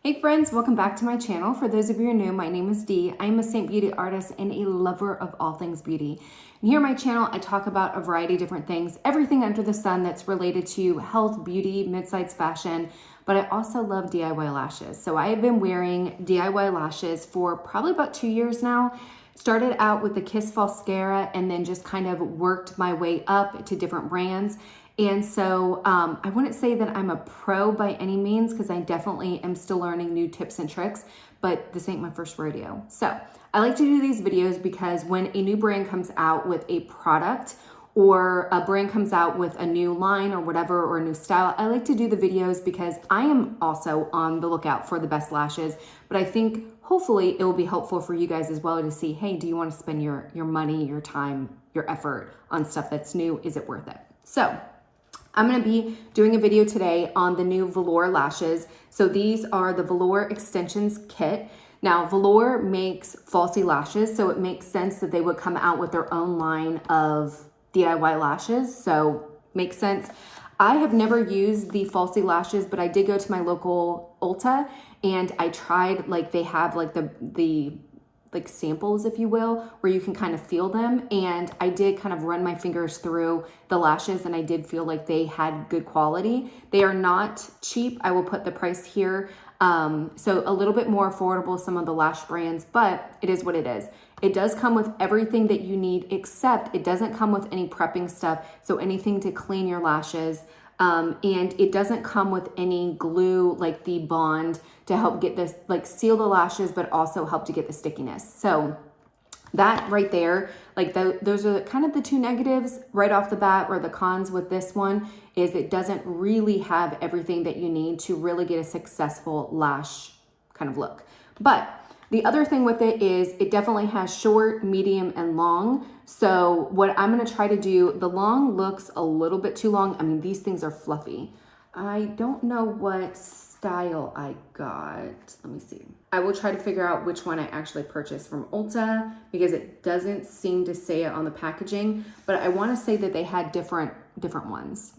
Hey friends, welcome back to my channel. For those of you who are new, my name is Dee. I am a Saint Beauty artist and a lover of all things beauty. And here on my channel, I talk about a variety of different things, everything under the sun that's related to health, beauty, mid-size fashion, but I also love DIY lashes. So I have been wearing DIY lashes for probably about 2 years now. Started out with the Kiss Falscara and then just kind of worked my way up to different brands. And so I wouldn't say that I'm a pro by any means because I definitely am still learning new tips and tricks, but this ain't my first rodeo. So I like to do these videos because when a new brand comes out with a product or a brand comes out with a new line or whatever, or a new style, I like to do the videos because I am also on the lookout for the best lashes, but I think hopefully it will be helpful for you guys as well to see, hey, do you want to spend your money, your time, your effort on stuff that's new? Is it worth it? So I'm going to be doing a video today on the new Velour lashes. So these are the Velour-Xtensions kit. Now, Velour makes falsy lashes, so it makes sense that they would come out with their own line of DIY lashes. So makes sense. I have never used the falsy lashes, but I did go to my local Ulta and I tried, like they have like the like samples, if you will, where you can kind of feel them. And I did kind of run my fingers through the lashes and I did feel like they had good quality. They are not cheap. I will put the price here. So a little bit more affordable, some of the lash brands, but it is what it is. It does come with everything that you need, except it doesn't come with any prepping stuff. So anything to clean your lashes. And it doesn't come with any glue like the Bond to help get this, like seal the lashes, but also help to get the stickiness. So that right there, like those are kind of the two negatives right off the bat, or the cons with this one is it doesn't really have everything that you need to really get a successful lash kind of look. But the other thing with it is it definitely has short, medium, and long. So what I'm gonna try to do, the long looks a little bit too long. I mean, these things are fluffy. I don't know what style I got. Let me see. I will try to figure out which one I actually purchased from Ulta because it doesn't seem to say it on the packaging, but I wanna say that they had different ones.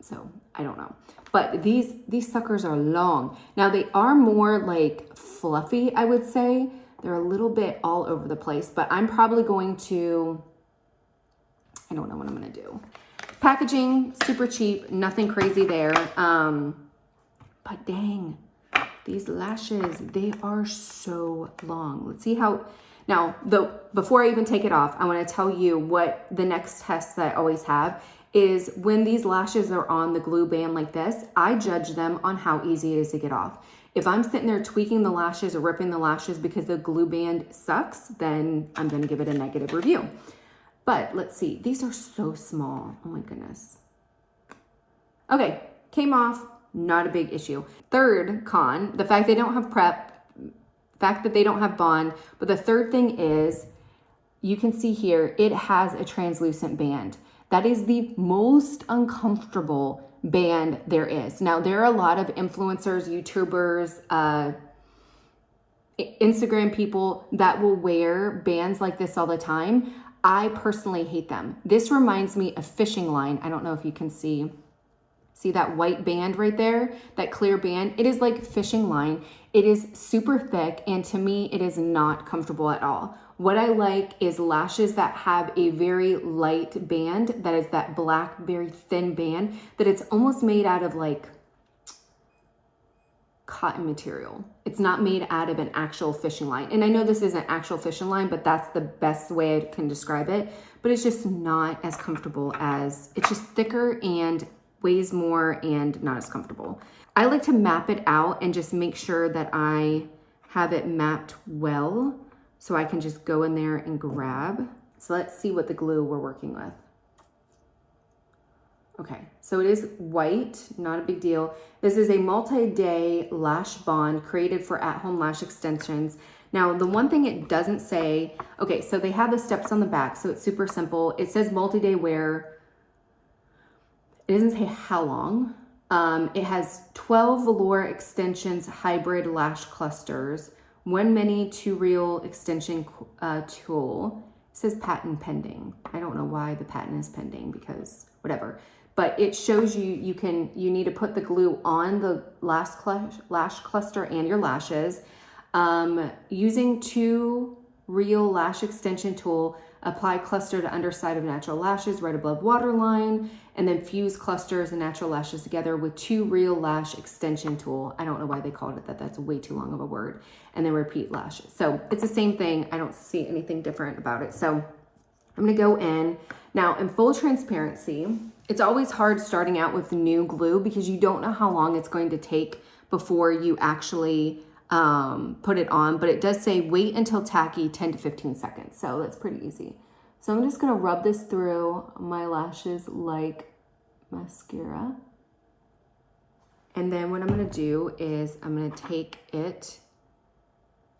So I don't know, but these suckers are long. Now they are more like fluffy, I would say. They're a little bit all over the place, but I'm probably going to, I don't know what I'm gonna do. Packaging, super cheap, nothing crazy there. But dang, these lashes, they are so long. Let's see how, now before I even take it off, I wanna tell you what the next test that I always have is when these lashes are on the glue band like this, I judge them on how easy it is to get off. If I'm sitting there tweaking the lashes or ripping the lashes because the glue band sucks, then I'm gonna give it a negative review. But let's see, these are so small, oh my goodness. Okay, came off, not a big issue. Third con, the fact they don't have prep, fact that they don't have bond, but the third thing is, you can see here, it has a translucent band. That is the most uncomfortable band there is. Now, there are a lot of influencers, YouTubers, Instagram people that will wear bands like this all the time. I personally hate them. This reminds me of fishing line. I don't know if you can see that white band right there, that clear band. It is like fishing line. It is super thick, and to me, it is not comfortable at all. What I like is lashes that have a very light band, that is that black, very thin band, that it's almost made out of like cotton material. It's not made out of an actual fishing line. And I know this isn't actual fishing line, but that's the best way I can describe it. But it's just not as comfortable as, it's just thicker and weighs more and not as comfortable. I like to map it out and just make sure that I have it mapped well so I can just go in there and grab. So let's see what the glue we're working with. Okay, so it is white, not a big deal. This is a multi-day lash bond created for at-home lash extensions. Now, the one thing it doesn't say, okay, so they have the steps on the back, so it's super simple. It says multi-day wear. It doesn't say how long. It has 12 Velour-Xtensions hybrid lash clusters, 1 mini 2 reel extension tool. It says patent pending. I don't know why the patent is pending because whatever. but it shows you, you need to put the glue on the lash cluster and your lashes. Using 2 Real Lash Extension Tool, apply cluster to underside of natural lashes right above waterline, and then fuse clusters and natural lashes together with 2 Real Lash Extension Tool. I don't know why they called it that. That's way too long of a word. And then repeat lashes. So it's the same thing. I don't see anything different about it. So I'm gonna go in. Now, in full transparency, it's always hard starting out with new glue because you don't know how long it's going to take before you actually put it on, but it does say wait until tacky 10 to 15 seconds. So that's pretty easy. So I'm just gonna rub this through my lashes like mascara. And then what I'm gonna do is I'm gonna take it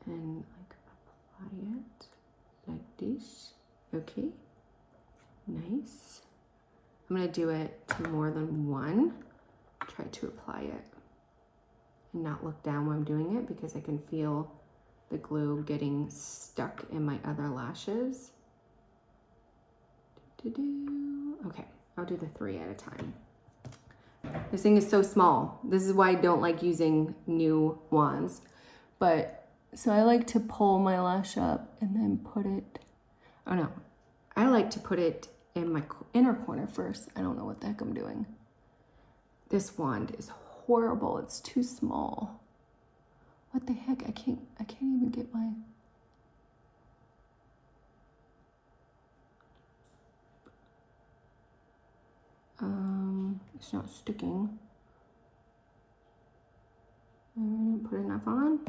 and like apply it like this. Okay, nice. I'm gonna do it to more than one. Try to apply it and not look down when I'm doing it because I can feel the glue getting stuck in my other lashes. Okay, I'll do the 3 at a time. This thing is so small. This is why I don't like using new wands. But, so I like to pull my lash up and then put it, oh no, I like to put it in my inner corner first. I don't know what the heck I'm doing. This wand is horrible. It's too small. What the heck? I can't even get my, it's not sticking. I didn't put enough on.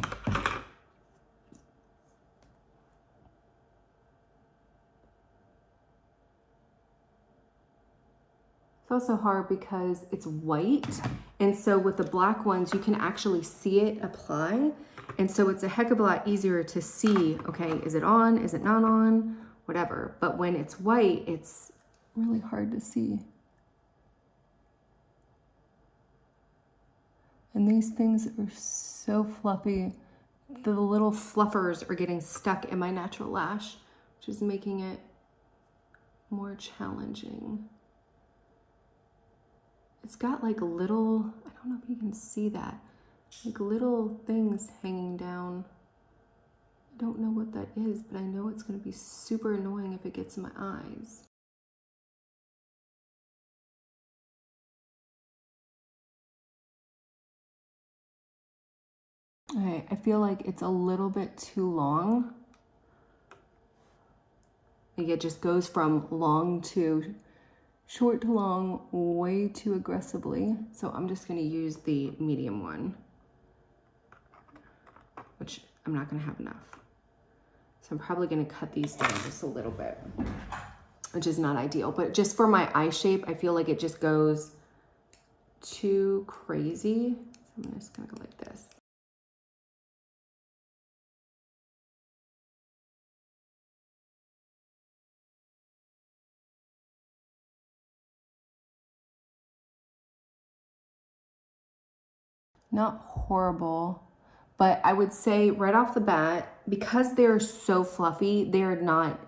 It's also hard because it's white, and so with the black ones you can actually see it apply, and so it's a heck of a lot easier to see, okay, is it on, is it not on, whatever. But when it's white, it's really hard to see. And these things are so fluffy. The little fluffers are getting stuck in my natural lash, which is making it more challenging. It's got like little, I don't know if you can see that, like little things hanging down. I don't know what that is, but I know it's gonna be super annoying if it gets in my eyes. All right, I feel like it's a little bit too long. Like it just goes from long to short to long way too aggressively. So I'm just gonna use the medium one, which I'm not gonna have enough. So I'm probably gonna cut these down just a little bit, which is not ideal, but just for my eye shape, I feel like it just goes too crazy. So I'm just gonna go like this. Not horrible, but I would say right off the bat, because they're so fluffy, they're not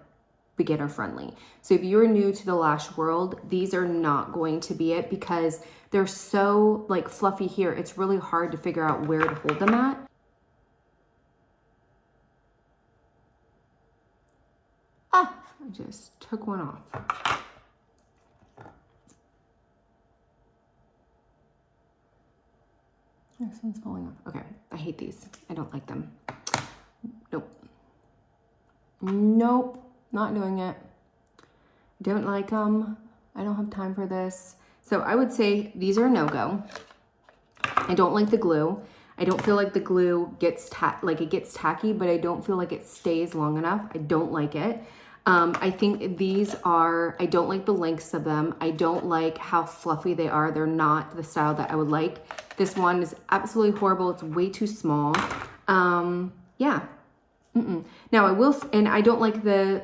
beginner friendly. So if you're new to the lash world, these are not going to be it because they're so like fluffy here. It's really hard to figure out where to hold them at. I just took one off. This one's falling off. Okay, I hate these. I don't like them. Nope. Nope, not doing it. Don't like them. I don't have time for this. So I would say these are a no-go. I don't like the glue. I don't feel like the glue gets it gets tacky, but I don't feel like it stays long enough. I don't like it. I think these are, I don't like the lengths of them. I don't like how fluffy they are. They're not the style that I would like. This one is absolutely horrible. It's way too small. Yeah. Now I will, and I don't like the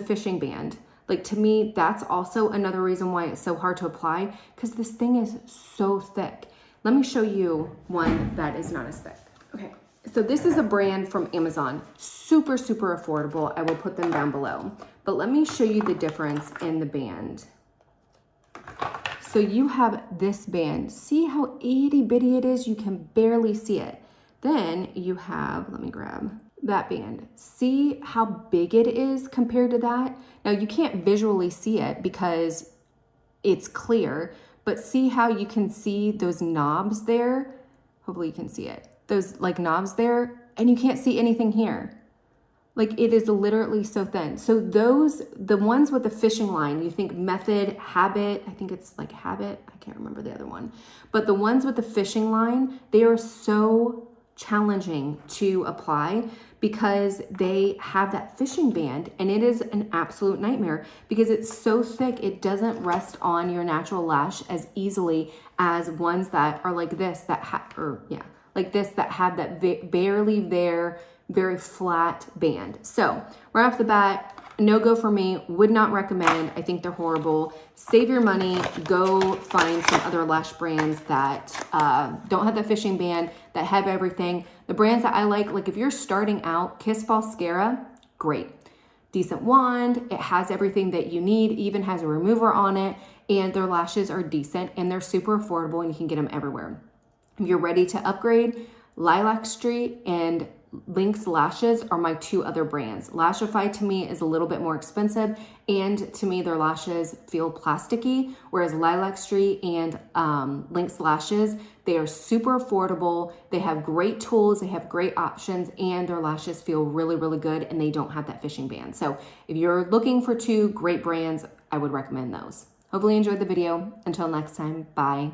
fishing band. Like to me, that's also another reason why it's so hard to apply because this thing is so thick. Let me show you one that is not as thick. Okay. So this is a brand from Amazon, super, super affordable. I will put them down below. But let me show you the difference in the band. So you have this band. See how itty bitty it is? You can barely see it. Then you have, let me grab that band. See how big it is compared to that? Now you can't visually see it because it's clear, but see how you can see those knobs there? Hopefully you can see it. Those like knobs there, and you can't see anything here. Like it is literally so thin. So those, the ones with the fishing line, you think Method, Habit, I think it's like Habit, I can't remember the other one. But the ones with the fishing line, they are so challenging to apply because they have that fishing band, and it is an absolute nightmare because it's so thick, it doesn't rest on your natural lash as easily as ones that are like this, that like this, that have that barely there, very flat band. So right off the bat, no go for me, would not recommend. I think they're horrible. Save your money, go find some other lash brands that don't have the fishing band, that have everything. The brands that I like if you're starting out, Kiss Falscara, great. Decent wand, it has everything that you need, even has a remover on it, and their lashes are decent and they're super affordable and you can get them everywhere. If you're ready to upgrade, Lilac Street and Lynx Lashes are my two other brands. Lashify to me is a little bit more expensive, and to me their lashes feel plasticky, whereas Lilac Street and Lynx Lashes, they are super affordable, they have great tools, they have great options, and their lashes feel really, really good, and they don't have that fishing band. So if you're looking for two great brands, I would recommend those. Hopefully you enjoyed the video. Until next time, bye.